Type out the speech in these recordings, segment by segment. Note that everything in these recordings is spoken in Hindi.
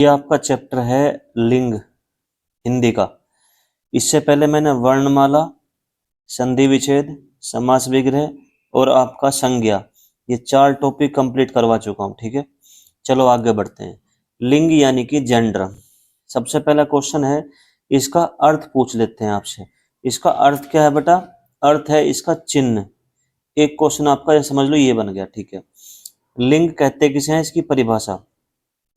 ये आपका चैप्टर है लिंग हिंदी का। इससे पहले मैंने वर्णमाला, संधि विच्छेद, समास विग्रह और आपका संज्ञा, ये 4 टॉपिक कंप्लीट करवा चुका हूँ। ठीक है, चलो आगे बढ़ते हैं। लिंग यानी कि जेंडर। सबसे पहला क्वेश्चन है, इसका अर्थ पूछ लेते हैं आपसे। इसका अर्थ क्या है बेटा? अर्थ है इसका चिन्ह। एक क्वेश्चन आपका ये समझ लो ये बन गया। ठीक है, लिंग कहते किसे हैं? इसकी परिभाषा,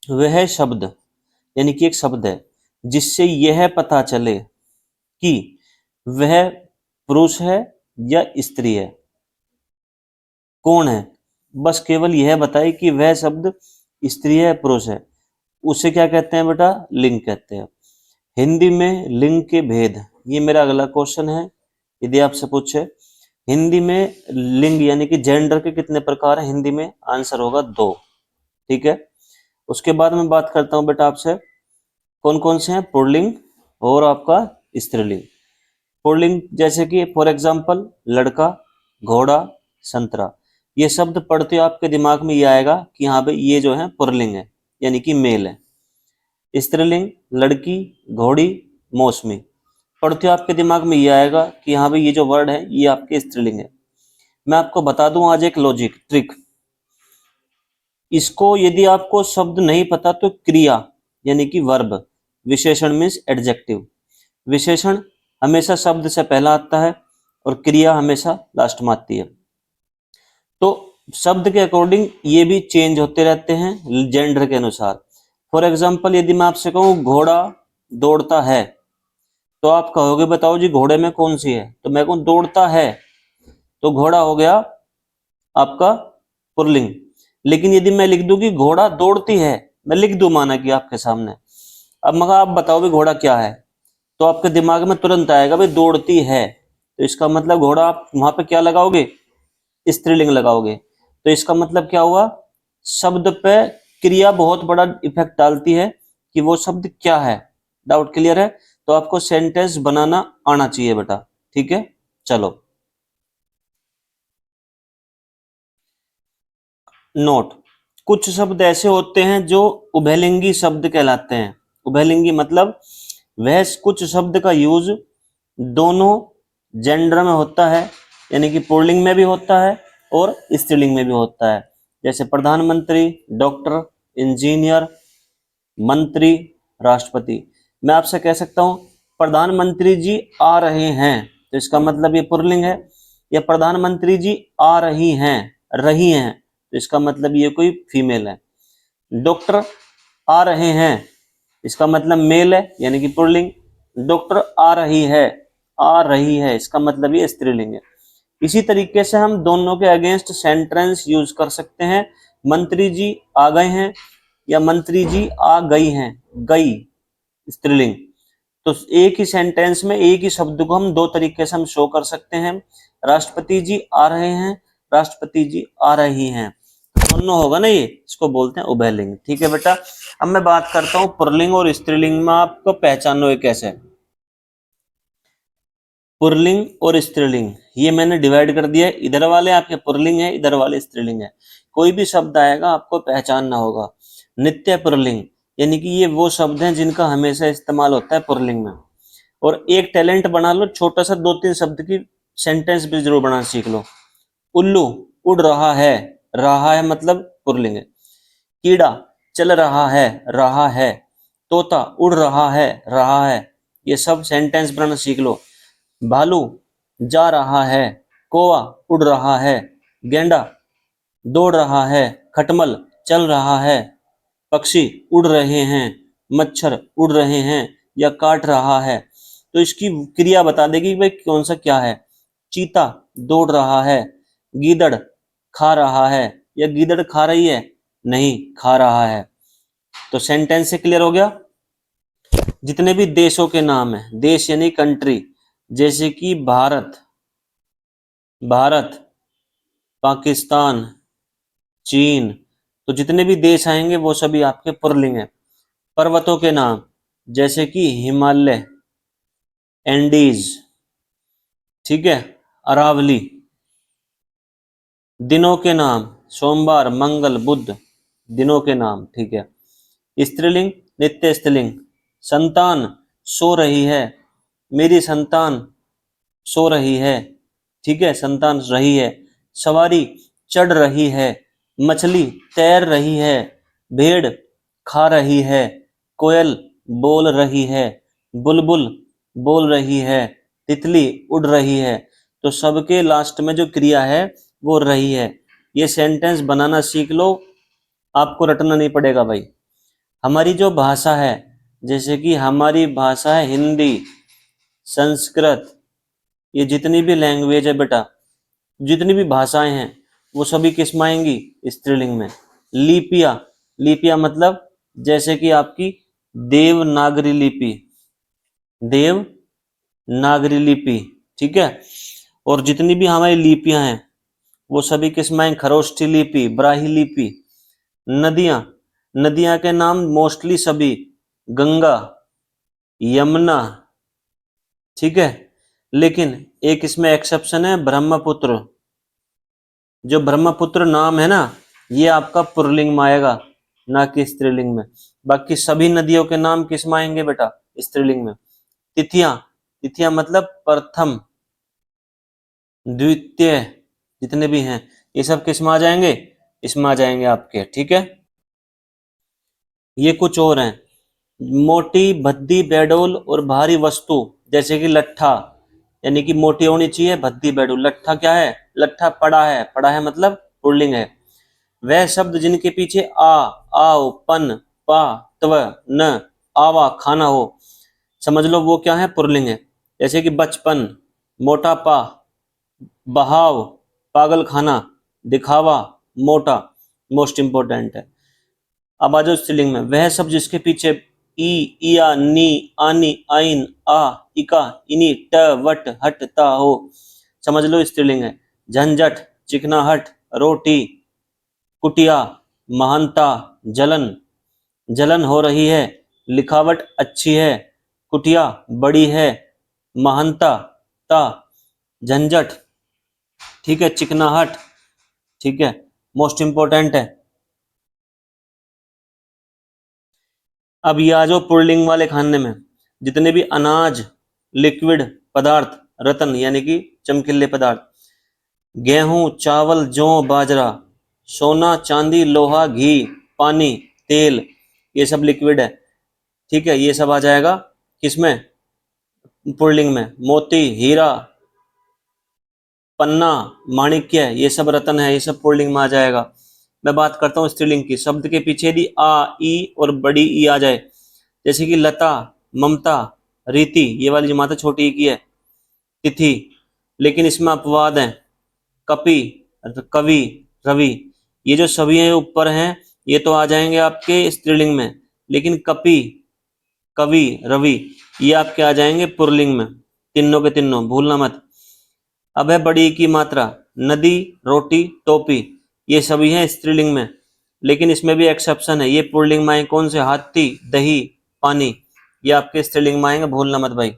वह शब्द यानी कि एक शब्द है जिससे यह पता चले कि वह पुरुष है या स्त्री है, कौन है। बस केवल यह बताए कि वह शब्द स्त्री है पुरुष है, उसे क्या कहते हैं बेटा? लिंग कहते हैं। हिंदी में लिंग के भेद, ये मेरा अगला क्वेश्चन है। यदि आपसे पूछे हिंदी में लिंग यानी कि जेंडर के कितने प्रकार हैं हिंदी में, आंसर होगा 2। ठीक है, उसके बाद मैं बात करता हूं बेटा आपसे कौन कौन से हैं, पुल्लिंग और आपका स्त्रीलिंग। पुल्लिंग जैसे कि फॉर एग्जांपल लड़का, घोड़ा, संतरा, ये शब्द पढ़ते आपके दिमाग में ये आएगा कि हाँ भाई ये जो है पुल्लिंग है यानी कि मेल है। स्त्रीलिंग लड़की, घोड़ी, मौसमी, पढ़ते आपके दिमाग में ये आएगा कि हाँ भाई ये जो वर्ड है ये आपके स्त्रीलिंग है। मैं आपको बता दूं आज एक लॉजिक ट्रिक, इसको यदि आपको शब्द नहीं पता तो क्रिया यानी कि वर्ब, विशेषण मीन्स एडजेक्टिव, विशेषण हमेशा शब्द से पहला आता है और क्रिया हमेशा लास्ट में आती है। तो शब्द के अकॉर्डिंग ये भी चेंज होते रहते हैं जेंडर के अनुसार। फॉर एग्जाम्पल यदि मैं आपसे कहूँ घोड़ा दौड़ता है, तो आप कहोगे बताओ जी घोड़े में कौन सी है, तो मैं कहूँ दौड़ता है, तो घोड़ा हो गया आपका पुल्लिंग। लेकिन यदि मैं लिख दूं कि घोड़ा दौड़ती है, मैं लिख दूं माना कि आपके सामने, अब मगर आप बताओ भी घोड़ा क्या है, तो आपके दिमाग में तुरंत आएगा भाई दौड़ती है, तो इसका मतलब घोड़ा आप वहां पे क्या लगाओगे? स्त्रीलिंग लगाओगे। तो इसका मतलब क्या हुआ? शब्द पे क्रिया बहुत बड़ा इफेक्ट डालती है कि वो शब्द क्या है। डाउट क्लियर है? तो आपको सेंटेंस बनाना आना चाहिए बेटा। ठीक है, चलो नोट, कुछ शब्द ऐसे होते हैं जो उभयलिंगी शब्द कहलाते हैं। उभयलिंगी मतलब वह कुछ शब्द का यूज दोनों जेंडर में होता है, यानी कि पुल्लिंग में भी होता है और स्त्रीलिंग में भी होता है। जैसे प्रधानमंत्री, डॉक्टर, इंजीनियर, मंत्री, राष्ट्रपति। मैं आपसे कह सकता हूं प्रधानमंत्री जी आ रहे हैं, तो इसका मतलब ये पुल्लिंग है। या प्रधानमंत्री जी आ रही हैं, रही हैं, तो इसका मतलब ये कोई फीमेल है। डॉक्टर आ रहे हैं, इसका मतलब मेल है यानी कि पुल्लिंग। डॉक्टर आ रही है, आ रही है, इसका मतलब ये स्त्रीलिंग है। इसी तरीके से हम दोनों के अगेंस्ट सेंटेंस यूज कर सकते हैं। मंत्री जी आ गए हैं या मंत्री जी आ गई हैं, गई स्त्रीलिंग। तो एक ही सेंटेंस में एक ही शब्द को हम 2 तरीके से हम शो कर सकते हैं। राष्ट्रपति जी आ रहे हैं, राष्ट्रपति जी आ रही हैं, दोनों होगा ना, ये इसको बोलते हैं उभयलिंग। ठीक है बेटा, अब मैं बात करता हूं पुल्लिंग और स्त्रीलिंग में आपको पहचानो ये कैसे। पुल्लिंग और स्त्रीलिंग ये मैंने डिवाइड कर दिया है, इधर वाले आपके पुल्लिंग है, इधर वाले स्त्रीलिंग है। कोई भी शब्द आएगा आपको पहचानना होगा। नित्य पुल्लिंग यानी कि ये वो शब्द हैं जिनका हमेशा इस्तेमाल होता है पुल्लिंग में। और एक टैलेंट बना लो, छोटा सा 2-3 शब्द की सेंटेंस भी जरूर बनाना सीख लो। उल्लू उड़ रहा है मतलब पुल्लिंग है। कीड़ा चल रहा है। तोता उड़ रहा है, ये सब सेंटेंस बनाना सीख लो। भालू जा रहा है, कौवा उड़ रहा है, गेंडा दौड़ रहा है, खटमल चल रहा है, पक्षी उड़ रहे हैं, मच्छर उड़ रहे हैं या काट रहा है। तो इसकी क्रिया बता देगी भाई कौन सा क्या है। चीता दौड़ रहा है, गीदड़ खा रहा है या गीदड़ खा रही है, नहीं खा रहा है। तो सेंटेंस से क्लियर हो गया। जितने भी देशों के नाम है, देश यानी कंट्री, जैसे कि भारत, पाकिस्तान, चीन, तो जितने भी देश आएंगे वो सभी आपके पुल्लिंग है। पर्वतों के नाम जैसे कि हिमालय, एंडीज, ठीक है, अरावली। दिनों के नाम सोमवार, मंगल, बुध, दिनों के नाम। ठीक है, स्त्रीलिंग नित्य स्त्रीलिंग। संतान सो रही है, मेरी संतान सो रही है, ठीक है, संतान रही है। सवारी चढ़ रही है, मछली तैर रही है, भेड़ खा रही है, कोयल बोल रही है, बुलबुल बोल रही है, तितली उड़ रही है। तो सबके लास्ट में जो क्रिया है वो रही है। ये सेंटेंस बनाना सीख लो, आपको रटना नहीं पड़ेगा भाई। हमारी जो भाषा है, जैसे कि हमारी भाषा है हिंदी, संस्कृत, ये जितनी भी लैंग्वेज है बेटा, जितनी भी भाषाएं हैं, वो सभी किस में आएंगी? स्त्रीलिंग में। लिपियां, लिपियां मतलब जैसे कि आपकी देवनागरी लिपि, देवनागरी लिपि, ठीक है। और जितनी भी हमारी लिपियां हैं वो सभी किस में आएंगी? खरोष्ठी लिपि, ब्राही लिपि। नदियां, नदियां के नाम मोस्टली सभी गंगा, यमुना, ठीक है। लेकिन एक इसमें एक्सेप्शन है, ब्रह्मपुत्र। जो ब्रह्मपुत्र नाम है ना, ये आपका पुल्लिंग में आएगा, ना कि स्त्रीलिंग में। बाकी सभी नदियों के नाम किस में आएंगे बेटा? स्त्रीलिंग में। तिथियां, तिथियां मतलब प्रथम, द्वितीय, जितने भी हैं ये सब किस में आ जाएंगे? इसमें आ जाएंगे आपके, ठीक है। ये कुछ और हैं, मोटी भद्दी बेडोल और भारी वस्तु, जैसे कि लट्ठा, यानी कि मोटी होनी चाहिए, भद्दी बेडोल। लट्ठा क्या है? लट्ठा पड़ा है, पड़ा है मतलब पुल्लिंग है। वह शब्द जिनके पीछे आ, आओ, पन, पा, त्व, न, आवा, खाना हो, समझ लो वो क्या है? पुल्लिंग है। जैसे कि बचपन, मोटापा, बहाव, पागल खाना, दिखावा, मोटा, मोस्ट इंपोर्टेंट है। अब आ जाओ स्त्रीलिंग में। वह सब जिसके पीछे ई, इया, नी, आनी, आइन, आ, इका, इनी, ट, वट, हट, ता हो, समझ लो स्त्रीलिंग है। झंझट, चिकनाहट, रोटी, कुटिया, महानता, जलन, जलन हो रही है, लिखावट अच्छी है, कुटिया बड़ी है, महानता, ता, झंझट, ठीक है, चिकनाहट, ठीक है, मोस्ट इंपोर्टेंट है। अब ये आ जाओ पुल्लिंग वाले खाने में। जितने भी अनाज, लिक्विड पदार्थ, रत्न यानी कि चमकीले पदार्थ, गेहूं, चावल, जौ, बाजरा, सोना, चांदी, लोहा, घी, पानी, तेल, ये सब लिक्विड है, ठीक है। ये सब आ जाएगा किसमें? पुल्लिंग में। मोती, हीरा, पन्ना, माणिक्य, ये सब रत्न है, ये सब पुल्लिंग में आ जाएगा। मैं बात करता हूँ स्त्रीलिंग की। शब्द के पीछे यदि आ, ई और बड़ी ई आ जाए, जैसे कि लता, ममता, रीति, ये वाली जो माता छोटी ई की है, तिथि, लेकिन इसमें अपवाद है। कपि, कवि, रवि, ये जो सभी हैं ऊपर हैं, ये तो आ जाएंगे आपके स्त्रीलिंग में। लेकिन कपि, कवि, रवि, ये आपके आ जाएंगे पुल्लिंग में। तीनों के तीनों भूलना मत। अब है बड़ी की मात्रा, नदी, रोटी, टोपी, ये सभी हैं स्त्रीलिंग में। लेकिन इसमें भी एक्सेप्शन है, ये पुल्लिंग में आएंगे कौन से? हाथी, दही, पानी, ये आपके स्त्रीलिंग में आएंगे, भूलना मत भाई।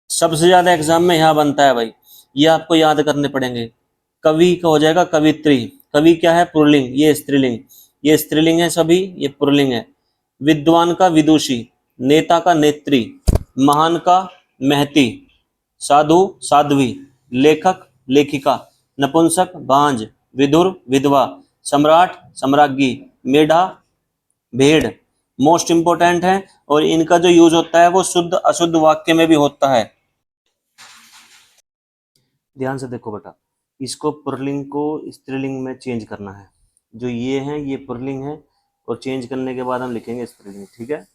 सबसे ज्यादा एग्जाम में यहाँ बनता है भाई, ये आपको याद करने पड़ेंगे। कवि का हो जाएगा कवित्री, कवि क्या है? पुल्लिंग, ये स्त्रीलिंग, ये स्त्रीलिंग है सभी, ये पुल्लिंग है। विद्वान का विदुषी, नेता का नेत्री, महान का महती, साधु साध्वी, लेखक लेखिका, नपुंसक बांझ, विदुर विधवा, सम्राट सम्राज्ञी, मेढा भेड़, मोस्ट इंपोर्टेंट है। और इनका जो यूज होता है वो शुद्ध अशुद्ध वाक्य में भी होता है। ध्यान से देखो बेटा, इसको पुल्लिंग को स्त्रीलिंग में चेंज करना है। जो ये है ये पुल्लिंग है, और चेंज करने के बाद हम लिखेंगे स्त्रीलिंग, ठीक है।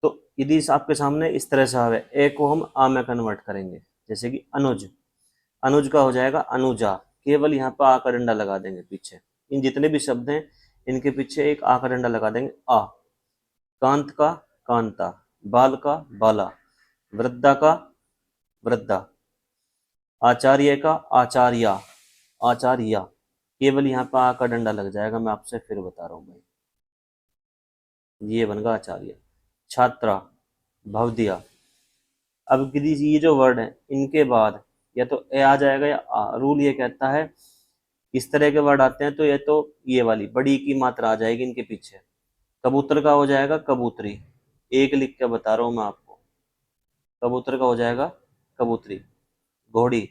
तो यदि इस आपके सामने इस तरह से आवे, ए को हम आ में कन्वर्ट करेंगे, जैसे कि अनुज, अनुज का हो जाएगा अनुजा, केवल यहाँ पर आ का डंडा लगा देंगे पीछे। इन जितने भी शब्द हैं इनके पीछे एक आ का डंडा लगा देंगे, आ। कांत का कांता, बाल का बाला, वृद्धा का वृद्धा, आचार्य का आचार्या, आचार्या, केवल यहाँ पर आ का डंडा लग जाएगा। मैं आपसे फिर बता रहा हूँ भाई, ये बन आचार्य। छात्रा, भवदिया। अब यदि ये जो वर्ड है इनके बाद या तो ए आ जाएगा या आ। रूल ये कहता है इस तरह के वर्ड आते हैं तो ये वाली बड़ी की मात्रा आ जाएगी इनके पीछे, कबूतर का हो जाएगा कबूतरी, एक लिख के बता रहा हूं मैं आपको। कबूतर का हो जाएगा कबूतरी। घोड़ी,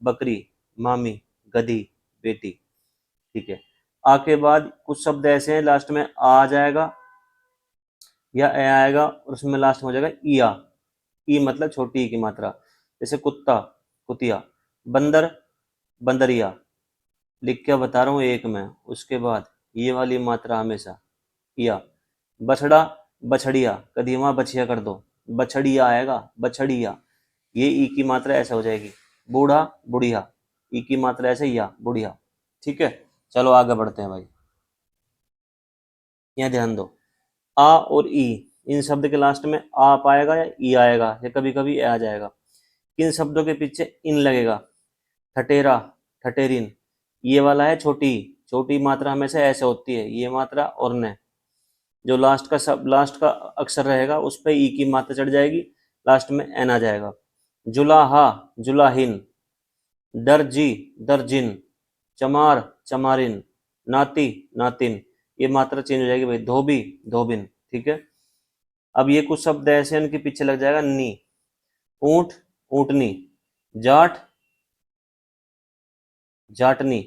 बकरी, मामी, गधी, बेटी। ठीक है। आ के बाद कुछ शब्द ऐसे हैं लास्ट में आ जाएगा या ए आएगा और उसमें लास्ट में हो जाएगा इया। ई मतलब छोटी ई की मात्रा। जैसे कुत्ता, कुतिया। बंदर, बंदरिया। लिख के बता रहा हूँ एक में। उसके बाद ये वाली मात्रा हमेशा या। बछड़ा, बछड़िया। कभी वहां बछिया कर दो, बछड़िया आएगा, बछड़िया। ये ई की मात्रा ऐसे हो जाएगी। बूढ़ा, बुढ़िया। ई की मात्रा ऐसे या, बुढ़िया। ठीक है। चलो आगे बढ़ते हैं भाई। यहाँ ध्यान दो। आ और ई, इन शब्द के लास्ट में आ पाएगा या ई आएगा या कभी कभी ए आ जाएगा। किन शब्दों के पीछे इन लगेगा? ठटेरा, ठटेरिन। ये वाला है छोटी, छोटी मात्रा हमेशा ऐसे होती है, ये मात्रा और न। जो लास्ट का अक्षर रहेगा उस पर ई की मात्रा चढ़ जाएगी, लास्ट में एन आ जाएगा। जुलाहा, जुलाहिन। दर्जी, दर्जिन। चमार, चमारिन। नाती, नातिन। ये मात्रा चेंज हो जाएगी भाई। धोबी, धोबिन। ठीक है। अब ये कुछ शब्द ऐसे हैं, इनके पीछे लग जाएगा नी। ऊंट, ऊंटनी। जाट, जाटनी।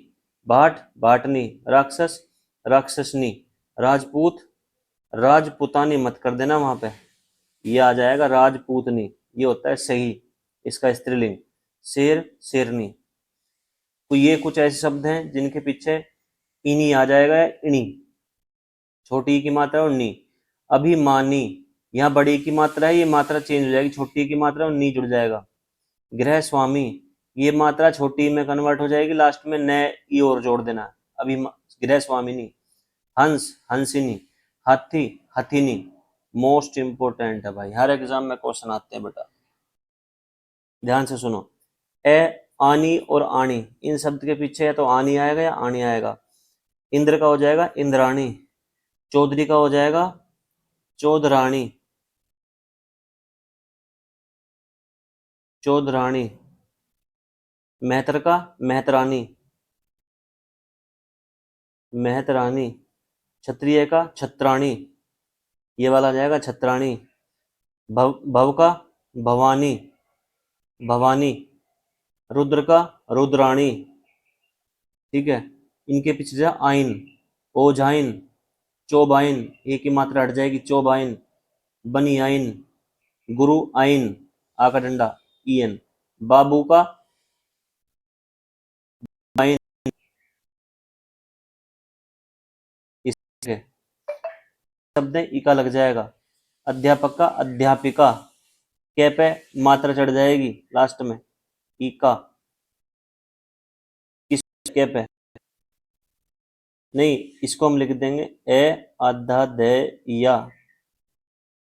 भाट, भाटनी। राक्षस, राक्षसनी। राजपूत, राजपुतानी मत कर देना वहां पे, ये आ जाएगा राजपूतनी। ये होता है सही, इसका स्त्रीलिंग। शेर, शेरनी। तो ये कुछ ऐसे शब्द हैं जिनके पीछे इनी आ जाएगा या इनी, छोटी की मात्रा और नी। अभिमानी, यहाँ बड़ी की मात्रा है, ये मात्रा चेंज हो जाएगी, छोटी की मात्रा और नी जुड़ जाएगा। गृह स्वामी, ये मात्रा छोटी में कन्वर्ट हो जाएगी, लास्ट में नए ई और जोड़ देना। अभी गृह स्वामिनी। हंस, हंसिनी। हाथी, हथिनी। मोस्ट इंपोर्टेंट है भाई, हर एग्जाम में क्वेश्चन आते हैं बेटा, ध्यान से सुनो। ए, आनी और आनी, इन शब्द के पीछे है तो आनी आएगा या आनी आएगा। इंद्र का हो जाएगा इंद्राणी। चौधरी का हो जाएगा चौधरानी, चौधरानी। मेहतर का मेहतरानी, मेहतरानी। क्षत्रिय का छत्राणी, ये वाला आ जाएगा छत्राणी। भव का भवानी, भवानी। रुद्र का रुद्राणी। ठीक है। इनके पीछे जा आइन, ओझाइन। चौबाइन, एक ही मात्रा हट जाएगी, चौबाइन। बनी आइन, गुरु आइन, आका डंडा ईएन। बाबू का बाइन, इसके शब्द है, इका लग जाएगा। अध्यापक का अध्यापिका, के पे मात्रा चढ़ जाएगी लास्ट में, इका। किस के पे नहीं, इसको हम लिख देंगे ए आधा दे या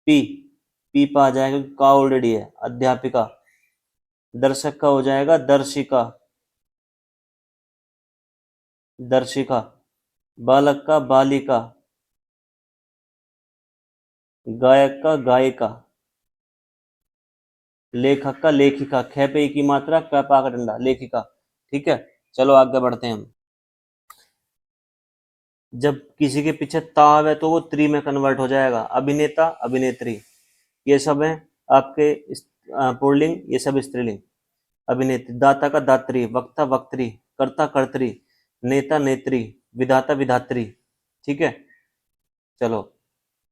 पी, पी पा आ जाएगा क्योंकि का ऑलरेडी है। अध्यापिका। दर्शक का हो जाएगा दर्शिका, दर्शिका। बालक का बालिका। गायक का गायिका। लेखक का लेखिका, खे पे की मात्रा, क पा का डंडा, लेखिका। ठीक है। चलो आगे बढ़ते हैं हम। जब किसी के पीछे ताव है तो वो त्री में कन्वर्ट हो जाएगा। अभिनेता, अभिनेत्री। ये सब है आपके पुल्लिंग, ये सब स्त्रीलिंग। अभिनेत्री। दाता का दात्री, वक्ता वक्त्री, कर्ता कर्त्री, नेता नेत्री, विधाता विधात्री। ठीक है। चलो,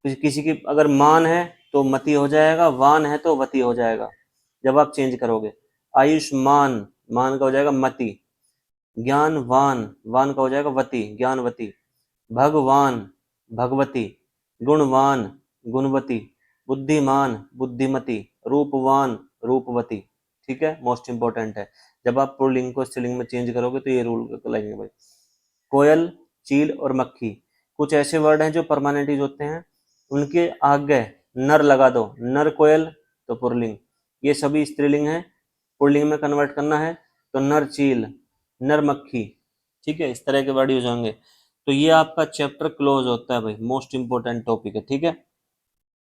किसी की अगर मान है तो मति हो जाएगा, वान है तो वती हो जाएगा जब आप चेंज करोगे। आयुष्मान, मान का हो जाएगा मति। ज्ञानवान, वान का हो जाएगा वती, ज्ञानवती। भगवान, भगवती। गुणवान, गुणवती। बुद्धिमान, बुद्धिमती। रूपवान, रूपवती। ठीक है। मोस्ट इंपोर्टेंट है, जब आप पुल्लिंग को स्त्रीलिंग में चेंज करोगे तो ये रूल लगेंगे भाई। कोयल, चील और मक्खी, कुछ ऐसे वर्ड हैं जो परमानेंट यूज होते हैं, उनके आगे नर लगा दो, नर कोयल तो पुल्लिंग। ये सभी स्त्रीलिंग है, पुल्लिंग में कन्वर्ट करना है तो नर चील, नर मक्खी। ठीक है। इस तरह के वर्ड यूज होंगे। तो ये आपका चैप्टर क्लोज होता है भाई, मोस्ट इंपोर्टेंट टॉपिक है। ठीक है।